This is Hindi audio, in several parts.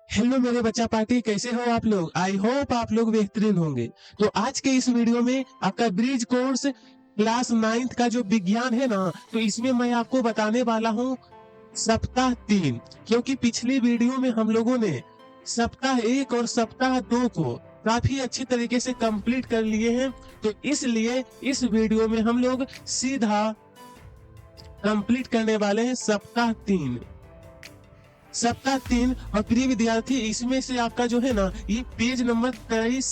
हेलो मेरे बच्चा पार्टी, कैसे हो आप लोग। आई होप आप लोग बेहतरीन होंगे। तो आज के इस वीडियो में आपका ब्रिज कोर्स क्लास 9th का जो विज्ञान है ना, तो इसमें मैं आपको बताने वाला हूँ सप्ताह 3। क्योंकि पिछली वीडियो में हम लोगों ने सप्ताह 1 और सप्ताह 2 को काफी अच्छी तरीके से कंप्लीट कर लिए हैं। तो इसलिए इस वीडियो में हम लोग सीधा कंप्लीट करने वाले हैं सप्ताह 3। और प्रिय विद्यार्थी, इसमें से आपका जो है ना, ये पेज नंबर 23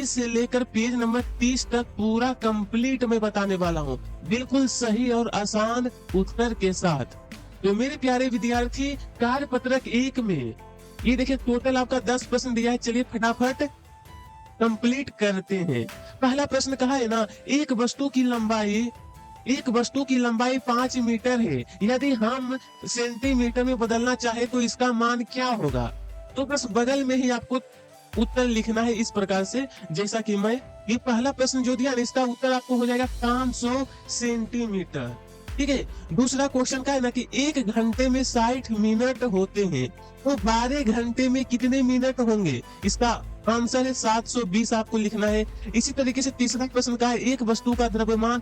से लेकर पेज नंबर 30 तक पूरा कंप्लीट मैं बताने वाला हूँ, बिल्कुल सही और आसान उत्तर के साथ। तो मेरे प्यारे विद्यार्थी, कार्य पत्रक 1 में ये देखिए टोटल आपका 10 प्रश्न दिया है। चलिए फटाफट कंप्लीट करते हैं। पहला प्रश्न कहा है ना, एक वस्तु की लंबाई 5 मीटर है। यदि हम सेंटीमीटर में बदलना चाहे तो इसका मान क्या होगा। तो बस बगल में ही आपको उत्तर लिखना है इस प्रकार से, जैसा कि मैं ये पहला प्रश्न जो दिया, इसका उत्तर आपको हो जाएगा 500 सेंटीमीटर। ठीक है। दूसरा क्वेश्चन का है ना कि 1 घंटे में 60 मिनट होते हैं, तो 12 घंटे में कितने मिनट होंगे। इसका आंसर है 720, आपको लिखना है। इसी तरीके से तीसरा प्रश्न का है, एक वस्तु का द्रव्यमान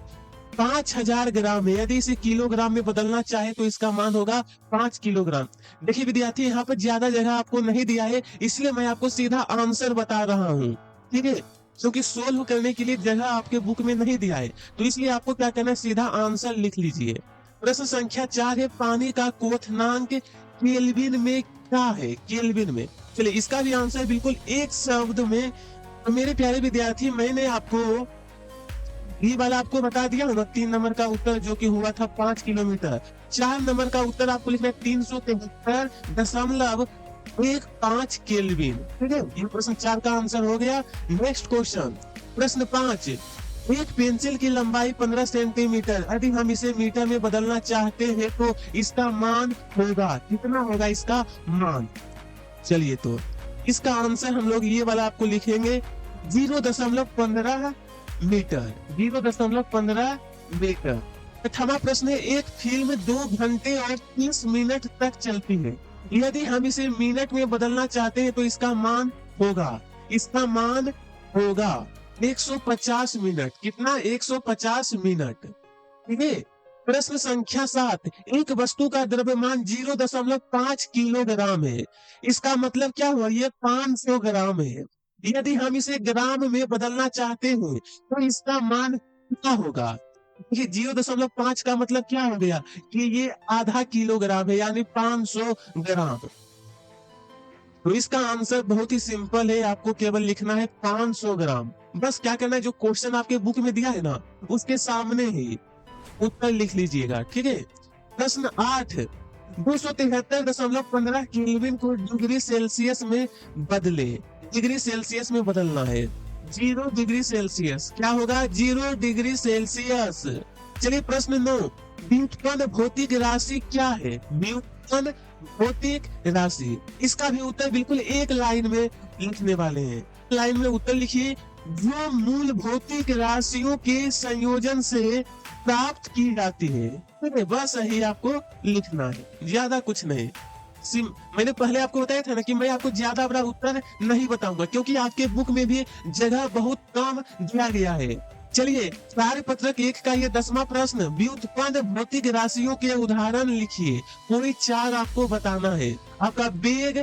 5000 ग्राम है। यदि इसे किलोग्राम में बदलना चाहे तो इसका मान होगा 5 किलोग्राम। देखिए विद्यार्थी, यहाँ पर ज्यादा जगह आपको नहीं दिया है, इसलिए मैं आपको सीधा आंसर बता रहा हूँ। ठीक है, क्योंकि सोल्व करने के लिए जगह आपके बुक में नहीं दिया है, तो इसलिए आपको क्या करना है, सीधा आंसर लिख लीजिए। प्रश्न संख्या 4 है, पानी का क्वथनांक केल्विन में क्या है। केल्विन में, चलिए इसका भी आंसर बिल्कुल एक शब्द में। तो मेरे प्यारे विद्यार्थी, मैंने आपको ये वाला आपको बता दिया होगा। 3 नंबर का उत्तर जो कि हुआ था 5 किलोमीटर। 4 नंबर का उत्तर आपको लिखना है 373.15 केल्विन। ठीक है, ये प्रश्न 4 का आंसर हो गया। नेक्स्ट क्वेश्चन, प्रश्न 5, एक पेंसिल की लंबाई 15 सेंटीमीटर। यदि हम इसे मीटर में बदलना चाहते हैं तो इसका मान होगा कितना। होगा इसका मान, चलिए तो इसका आंसर हम लोग ये वाला आपको लिखेंगे 0.15 मीटर। 0.15 मीटर। छठवां प्रश्न है, एक फिल्म 2 घंटे और 30 मिनट तक चलती है। यदि हम इसे मिनट में बदलना चाहते हैं तो इसका मान होगा 150 मिनट। कितना, 150 मिनट। ठीक है। प्रश्न संख्या 7, एक वस्तु का द्रव्यमान 0.5 किलोग्राम है। इसका मतलब क्या हुआ, ये 500 ग्राम है। यदि हम इसे ग्राम में बदलना चाहते हैं तो इसका मान क्या होगा। देखिए 0.5 का मतलब क्या हो गया कि ये आधा किलोग्राम है, यानी 500 ग्राम। तो इसका आंसर बहुत ही सिंपल है, आपको केवल लिखना है 500 ग्राम। बस क्या करना है, जो क्वेश्चन आपके बुक में दिया है ना, उसके सामने ही उत्तर लिख लीजिएगा। ठीक है। प्रश्न 8, 273.15 केल्विन को डिग्री सेल्सियस में बदले। डिग्री सेल्सियस में बदलना है 0 डिग्री सेल्सियस। क्या होगा, 0 डिग्री सेल्सियस। चलिए प्रश्न 9, व्युत्पन्न भौतिक राशि क्या है। व्युत्पन्न भौतिक राशि, इसका भी उत्तर बिल्कुल एक लाइन में लिखने वाले हैं। लाइन में उत्तर लिखिए, जो मूल भौतिक राशियों के संयोजन से प्राप्त की जाती है। बस यही आपको लिखना है, ज्यादा कुछ नहीं। मैंने पहले आपको बताया था ना कि मैं आपको ज्यादा बड़ा उत्तर नहीं बताऊंगा, क्योंकि आपके बुक में भी जगह बहुत कम दिया गया है। चलिए कार्य पत्रक 1 का ये 10वां प्रश्न, व्युत्पन्न भौतिक राशियों के उदाहरण लिखिए। कोई 4 आपको बताना है। आपका वेग,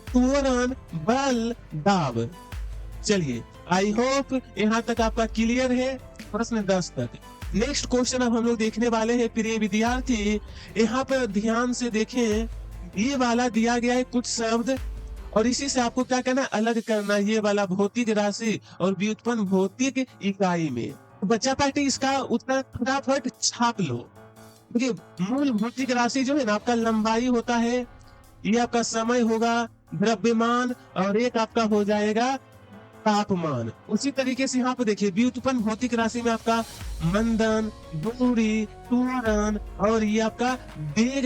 त्वरण, बल, दाब। चलिए आई होप यहाँ तक आपका क्लियर है, प्रश्न 10 तक। नेक्स्ट क्वेश्चन अब हम लोग देखने वाले हैं प्रिय विद्यार्थी। यहाँ पर ध्यान से देखें, ये वाला दिया गया है कुछ शब्द, और इसी से आपको क्या करना है, अलग करना। ये वाला भौतिक राशि और व्युत्पन्न भौतिक इकाई में। बच्चा पार्टी, इसका उत्तर फटाफट छाप लो। देखिए मूल भौतिक राशि जो है ना, आपका लंबाई होता है, ये आपका समय होगा, द्रव्यमान, और एक आपका हो जाएगा तापमान। उसी तरीके से यहाँ पे देखिए व्युत्पन्न भौतिक राशि में आपका मंदन, दूरी, त्वरण, और ये आपका वेग,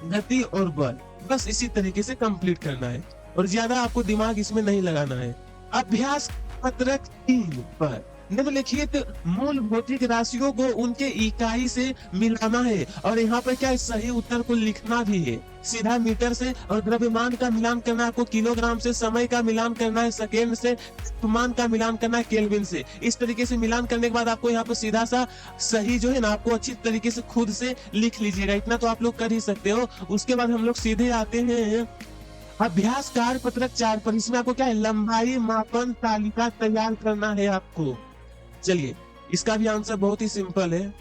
गति और बल। बस इसी तरीके से कंप्लीट करना है, और ज्यादा आपको दिमाग इसमें नहीं लगाना है। अभ्यास पत्रक 3 पर निम्नलिखित मूल भौतिक राशियों को उनके इकाई से मिलाना है और यहाँ पर क्या है, सही उत्तर को लिखना भी है। सीधा मीटर से, और द्रव्यमान का मिलान करना है आपको किलोग्राम से, समय का मिलान करना है सेकेंड से, तापमान का मिलान करना है केल्विन से। इस तरीके से मिलान करने के बाद आपको यहाँ पर सीधा सा सही जो है ना, आपको अच्छी तरीके से खुद से लिख लीजिएगा। इतना तो आप लोग कर ही सकते हो। उसके बाद हम लोग सीधे आते हैं अभ्यास कार्य पत्रक 4 पर। इसमें आपको क्या है, लंबाई मापन तालिका तैयार करना है आपको। चलिए, इसका भी आंसर बहुत ही सिंपल है।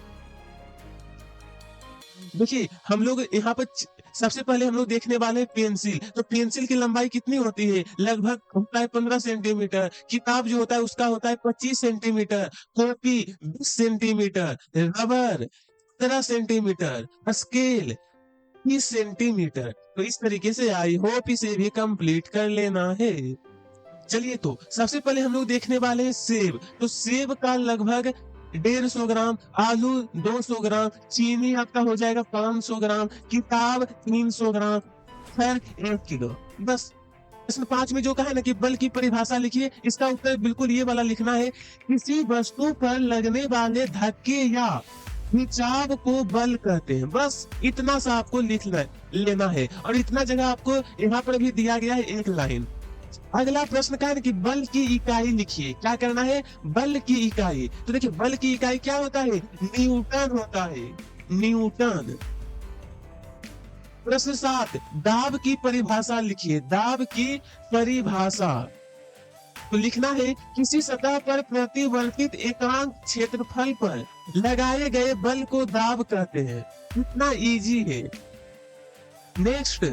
देखिए, हम लोग यहाँ पर सबसे पहले हम लोग देखने वाले हैं पेंसिल। तो पेंसिल की लंबाई कितनी होती है, लगभग होता है 15 सेंटीमीटर। किताब जो होता है उसका होता है 25 centimetre. Copy 20 centimetre. Rubber 15 centimetre. Scale 30 centimetre. तो इस तरीके से आई होप इसे भी कंप्लीट कर लेना है। चलिए, तो सबसे पहले हम लोग देखने वाले हैं सेब। तो सेब का लगभग 150 ग्राम, आलू 200 ग्राम, चीनी आपका हो जाएगा 500 ग्राम, किताब 300 ग्राम, खैर 1 किलो। बस इसमें 5 में जो कहा है ना कि बल की परिभाषा लिखिए, इसका उत्तर बिल्कुल ये वाला लिखना है। किसी वस्तु पर लगने वाले धक्के या खिंचाव को बल कहते हैं। बस इतना सा आपको लिखना लेना है, और इतना जगह आपको यहाँ पर भी दिया गया है एक लाइन। अगला प्रश्न का है कि बल की इकाई लिखिए। क्या करना है, बल की इकाई। तो देखिए, बल की इकाई क्या होता है, न्यूटन होता है, न्यूटन। प्रश्न 7, दाब की परिभाषा लिखिए। दाब की परिभाषा तो लिखना है, किसी सतह पर प्रतिवर्तित एकांक क्षेत्रफल पर लगाए गए बल को दाब कहते हैं। इतना इजी है। नेक्स्ट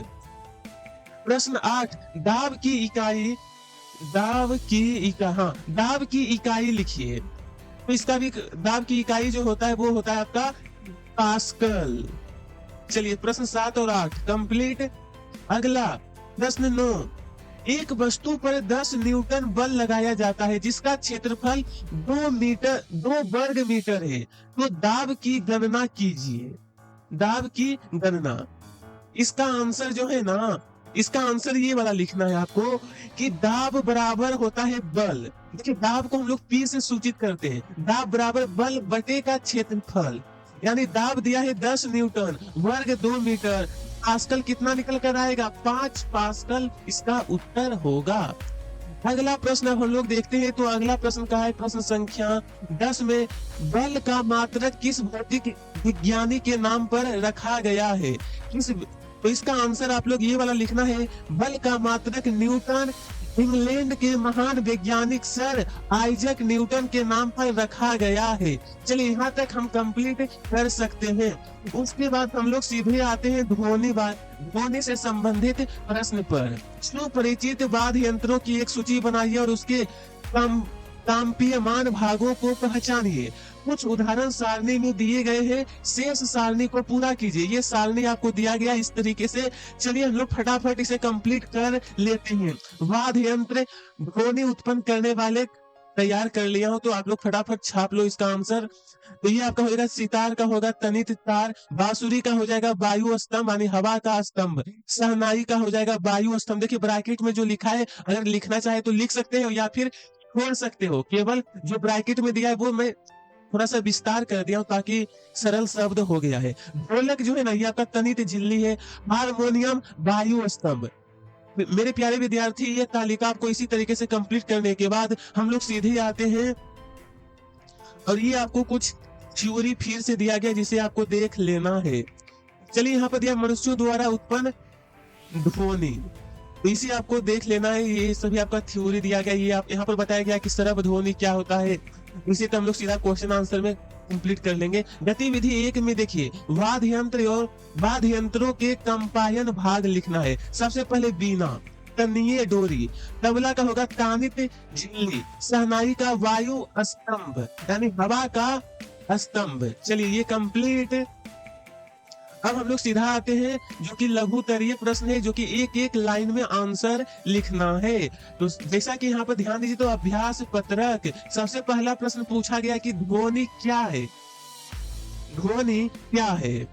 प्रश्न 8, दाब की इकाई। दाब की इकाई लिखिए। तो इसका भी दाब की इकाई जो होता है वो होता है आपका पास्कल। चलिए, प्रश्न 7 और 8 कंप्लीट। अगला प्रश्न 9, एक वस्तु पर 10 न्यूटन बल लगाया जाता है जिसका क्षेत्रफल 2 वर्ग मीटर है। तो दाब की गणना कीजिए। दाब की गणना, इसका आंसर जो है ना, इसका आंसर ये वाला लिखना है आपको कि दाब बराबर होता है बल। देखिए, दाब को हम लोग P से सूचित करते हैं। दाब बराबर बल बटे का क्षेत्रफल, यानी दाब दिया है 10 न्यूटन, वर्ग 2 मीटर, पास्कल कितना निकल कर आएगा, 5 पास्कल इसका उत्तर होगा। अगला प्रश्न अब हम लोग देखते हैं। तो अगला प्रश्न का है प्रश्न संख्या 10 में, बल का मात्रक किस भौतिक विज्ञानी के नाम पर रखा गया है। तो इसका आंसर आप लोग ये वाला लिखना है, बल का मात्रक न्यूटन इंग्लैंड के महान वैज्ञानिक सर आइजक न्यूटन के नाम पर रखा गया है। चलिए, यहाँ तक हम कंप्लीट कर सकते हैं। उसके बाद हम लोग सीधे आते हैं ध्वनि से संबंधित प्रश्न पर। सुपरिचित वाद्य यंत्रों की एक सूची बनाइए और उसके कंपीयमान भागों को पहचानिए। कुछ उदाहरण सारणी में दिए गए हैं, शेष सारणी को पूरा कीजिए। ये सारणी आपको दिया गया इस तरीके से। चलिए, हम लोग फटाफट इसे कंप्लीट कर लेते हैं। वाद्य यंत्र ध्वनि उत्पन्न करने वाले तैयार कर लिया हो तो आप लोग फटाफट छाप लो इसका आंसर। तो ये आपका होगा, सितार का होगा तनित तार, बांसुरी का हो जाएगा वायु स्तंभ यानी हवा का स्तंभ, शहनाई का हो जाएगा वायु स्तंभ। देखिए, ब्रैकेट में जो लिखा है, अगर लिखना चाहे तो लिख सकते हो या फिर छोड़ सकते हो। केवल जो ब्रैकेट में दिया है वो मैं थोड़ा सा विस्तार कर दिया हूं ताकि सरल शब्द हो गया है। ढोलक जो है ना, ये आपका तनित झिल्ली है। हारमोनियम वायु स्तंभ। मेरे प्यारे विद्यार्थी, ये तालिका आपको इसी तरीके से कंप्लीट करने के बाद हम लोग सीधे आते हैं, और ये आपको कुछ थ्योरी फिर से दिया गया जिसे आपको देख लेना है। चलिए, यहाँ पर दिया मनुष्यों द्वारा उत्पन्न ध्वनि, तो इसे आपको देख लेना है। ये सभी आपका थ्योरी दिया गया। ये आप यहाँ पर बताया गया कि सर्व ध्वनि क्या होता है। इसे तो हम लोग सीधा क्वेश्चन आंसर में कंप्लीट कर लेंगे। गतिविधि 1 में देखिए, वाद्य यंत्र और वाद्य यंत्रों के कंपायन भाग लिखना है। सबसे पहले बीना, तनीय डोरी, तबला का होगा तानित झिल्ली, शहनाई का वायु स्तंभ यानी हवा का स्तंभ। चलिए, ये कंप्लीट। अब हम लोग सीधा आते हैं जो कि लघुतरीय प्रश्न है, जो कि एक एक लाइन में आंसर लिखना है। तो जैसा कि यहाँ पर ध्यान दीजिए, तो अभ्यास पत्रक सबसे पहला प्रश्न पूछा गया कि ध्वनि क्या है। ध्वनि क्या है।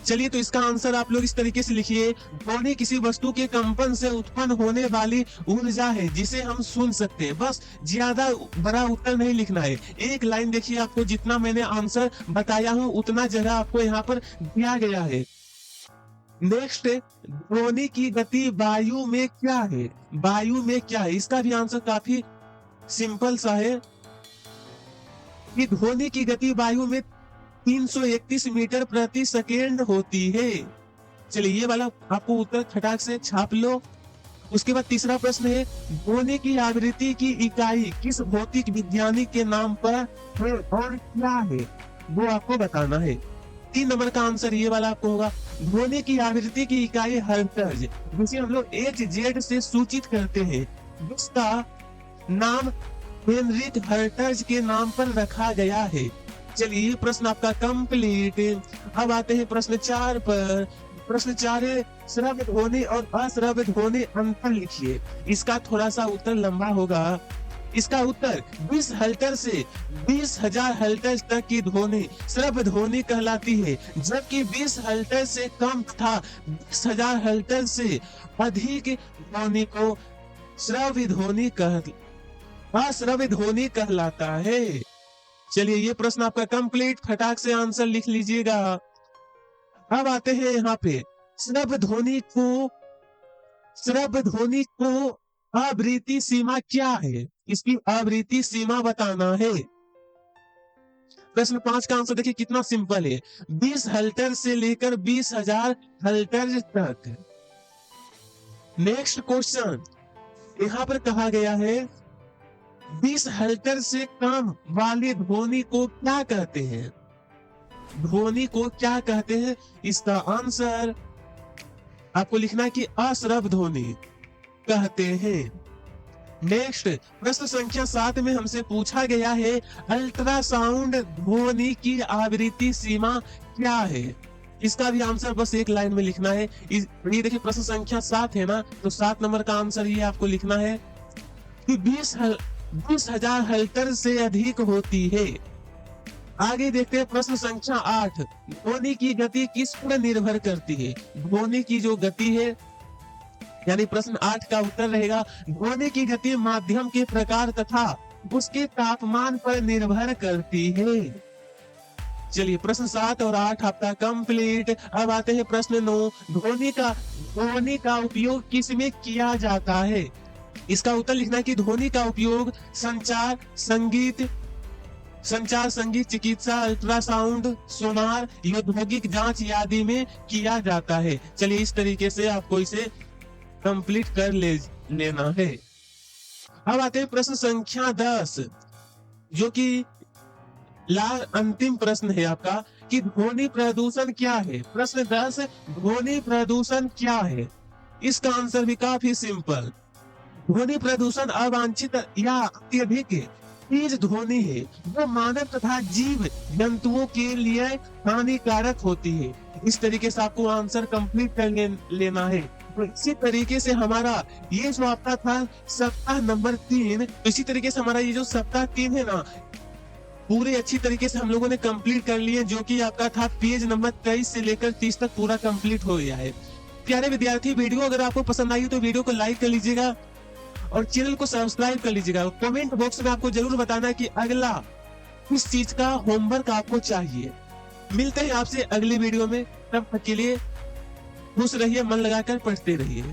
चलिए, तो इसका आंसर आप लोग इस तरीके से लिखिए, ध्वनि किसी वस्तु के कंपन से उत्पन्न होने वाली ऊर्जा है जिसे हम सुन सकते हैं। बस ज्यादा बड़ा उत्तर नहीं लिखना है, एक लाइन देखिए, आपको जितना मैंने आंसर बताया हूं उतना जगह आपको यहाँ पर दिया गया है। नेक्स्ट, ध्वनि की गति वायु में क्या है? वायु में क्या है? इसका भी आंसर काफी सिंपल सा है कि ध्वनि की गति वायु में 331 मीटर प्रति सेकेंड होती है। चलिए, ये वाला आपको उत्तर खटाक से छाप लो। उसके बाद तीसरा प्रश्न है, ध्वनि की आवृत्ति की इकाई किस भौतिक वैज्ञानिक के नाम पर है और क्या है, वो आपको बताना है। 3 नंबर का आंसर ये वाला आपको होगा, ध्वनि की आवृत्ति की इकाई हर्ट्ज, जिसे हम लोग HZ से सूचित करते हैं, जिसका नाम हेनरिक हर्ट्ज के नाम पर रखा गया है। चलिए, ये प्रश्न आपका कंप्लीट। अब आते हैं प्रश्न 4 पर। प्रश्न 4 है, श्रव्य ध्वनि और अश्रव्य ध्वनि अंतर लिखिए। इसका थोड़ा सा उत्तर लंबा होगा। इसका उत्तर 20 हर्ट्ज से 20,000 हर्ट्ज तक की ध्वनि श्रव्य ध्वनि कहलाती है, जबकि 20 हर्ट्ज से कम तथा 20,000 हर्ट्ज से अधिक ध्वनि को अश्रव्य ध्वनि कहलाता है। चलिए, ये प्रश्न आपका कंप्लीट, फटाक से आंसर लिख लीजिएगा। अब आते हैं यहाँ पे, श्रव्य ध्वनि को आवृत्ति सीमा क्या है? इसकी आवृत्ति सीमा बताना है। प्रश्न 5 का आंसर देखिए कितना सिंपल है, 20 हर्ट्ज से लेकर 20,000 हर्ट्ज तक। नेक्स्ट क्वेश्चन, यहाँ पर कहा गया है 20 हर्ट्ज से कम वाली ध्वनि को क्या कहते हैं? ध्वनि को क्या कहते हैं? इसका आंसर आपको लिखना है कि अश्रव्य ध्वनि कहते हैं। नेक्स्ट, प्रश्न संख्या 7 में हमसे पूछा गया है, अल्ट्रासाउंड ध्वनि की आवृत्ति सीमा क्या है? इसका भी आंसर बस एक लाइन में लिखना है। ये देखिए, प्रश्न संख्या 7 है ना, तो 7 नंबर का आंसर ये आपको लिखना है कि 20,000 हर्ट्ज से अधिक होती है। आगे देखते हैं प्रश्न संख्या 8, ध्वनि की गति किस पर निर्भर करती है? ध्वनि की जो गति है, यानी प्रश्न 8 का उत्तर रहेगा, ध्वनि की गति माध्यम के प्रकार तथा उसके तापमान पर निर्भर करती है। चलिए, प्रश्न 7 और 8 आपका कंप्लीट। अब आते हैं प्रश्न 9, ध्वनि का उपयोग किस में किया जाता है? इसका उत्तर लिखना है कि ध्वनि का उपयोग संचार, संगीत, चिकित्सा, अल्ट्रासाउंड, सोनार, औद्योगिक जांच आदि में किया जाता है। चलिए, इस तरीके से आपको इसे कंप्लीट कर लेना है। अब आते हैं प्रश्न संख्या 10, जो कि अंतिम प्रश्न है आपका, कि ध्वनि प्रदूषण क्या है? प्रश्न 10, ध्वनि प्रदूषण क्या है? इसका आंसर भी काफी सिंपल, ध्वनि प्रदूषण अवांछित या अत्यधिक तेज ध्वनि है जो मानव तथा जीव जंतुओं के लिए हानिकारक होती है। इस तरीके से आपको आंसर कंप्लीट कर लेना है। तो इसी तरीके से हमारा ये जो आपका था सप्ताह नंबर 3, तो इसी तरीके से हमारा ये जो सप्ताह 3 है ना, पूरे अच्छी तरीके से हम लोगों ने कंप्लीट कर लिए, जो कि आपका था पेज नंबर 23 से लेकर 30 तक पूरा कंप्लीट हो गया है। प्यारे विद्यार्थी, वीडियो अगर आपको पसंद आई तो वीडियो को लाइक कर लीजिएगा और चैनल को सब्सक्राइब कर लीजिएगा। कमेंट बॉक्स में आपको जरूर बताना कि अगला किस चीज का होमवर्क आपको चाहिए। मिलते हैं आपसे अगली वीडियो में, तब तक के लिए खुश रहिए, मन लगाकर पढ़ते रहिए।